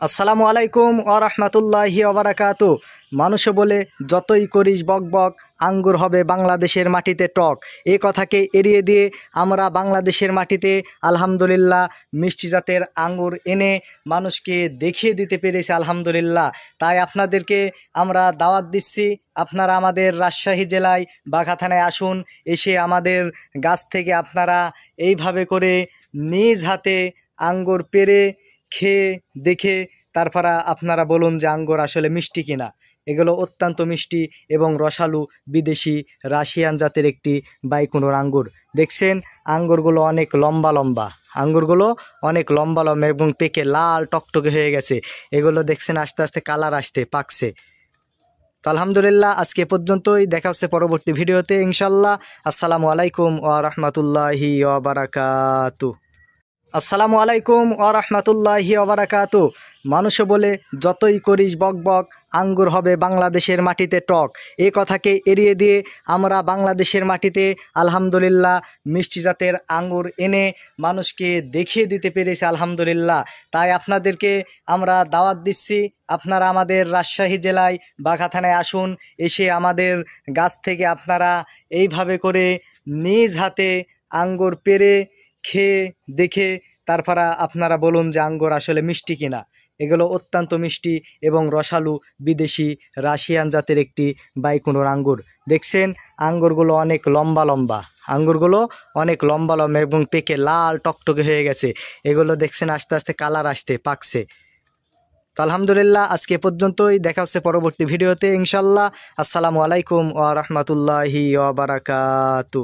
আসসালামু আলাইকুম ওয়া রাহমাতুল্লাহি ওয়া বারাকাতু। মানুষে বলে যতই করিস বকবক, আঙ্গুর হবে বাংলাদেশের মাটিতে টক। এই কথাকে এড়িয়ে দিয়ে আমরা বাংলাদেশের মাটিতে আলহামদুলিল্লাহ মিষ্টি জাতের আঙ্গুর এনে মানুষকে দেখিয়ে দিতে পেরেছি আলহামদুলিল্লাহ। তাই আপনাদেরকে আমরা দাওয়াত দিচ্ছি, আপনারা আমাদের রাজশাহী জেলায় বাঘা থানায় আসুন। এসে আমাদের গাছ থেকে আপনারা এইভাবে করে নিজ হাতে আঙ্গুর পেড়ে খেয়ে দেখে তারপর আপনারা বলুন যে আঙ্গুর আসলে মিষ্টি কিনা। এগুলো অত্যন্ত মিষ্টি এবং রসালো বিদেশি রাশিয়ান জাতের একটি বাইকুনোর আঙ্গুর। দেখছেন আঙ্গুরগুলো অনেক লম্বা লম্বা, আঙ্গুরগুলো অনেক লম্বা লম্বা এবং পেকে লাল টকটকে হয়ে গেছে। এগুলো দেখছেন আস্তে আস্তে কালার আসতে পাকছে। তো আলহামদুলিল্লাহ আজকে পর্যন্তই, দেখা হচ্ছে পরবর্তী ভিডিওতে ইনশাল্লাহ। আসসালামু আলাইকুম ওয়া রাহমাতুল্লাহি ওয়া বারাকাতু। আসসালামু আলাইকুম ওয়া রাহমাতুল্লাহি ওয়া বারাকাতু। মানুষে বলে যতই করিস বকবক, আঙ্গুর হবে বাংলাদেশের মাটিতে টক। এই কথাকে এড়িয়ে দিয়ে আমরা বাংলাদেশের মাটিতে আলহামদুলিল্লাহ মিষ্টি জাতের আঙ্গুর এনে মানুষকে দেখিয়ে দিতে পেরেছি আলহামদুলিল্লাহ। তাই আপনাদেরকে আমরা দাওয়াত দিচ্ছি, আপনারা আমাদের রাজশাহী জেলায় বাঘা থানায় আসুন। এসে আমাদের গাছ থেকে আপনারা এইভাবে করে নিজ হাতে আঙ্গুর পেড়ে খেয়ে দেখে তারপর আপনারা বলুন যে আঙ্গুর আসলে মিষ্টি কিনা। এগুলো অত্যন্ত মিষ্টি এবং রসালো বিদেশি রাশিয়ান জাতের একটি বাইকুনোর আঙ্গুর। দেখছেন আঙ্গুরগুলো অনেক লম্বা লম্বা, আঙ্গুরগুলো অনেক লম্বা লম্বা এবং পেকে লাল টকটকে হয়ে গেছে। এগুলো দেখছেন আস্তে আস্তে কালার আসতে পাকছে। তো আলহামদুলিল্লাহ আজকে পর্যন্তই, দেখা হচ্ছে পরবর্তী ভিডিওতে ইনশাল্লাহ। আসসালামু আলাইকুম ওয়া রাহমাতুল্লাহি ওয়া বারাকাতু।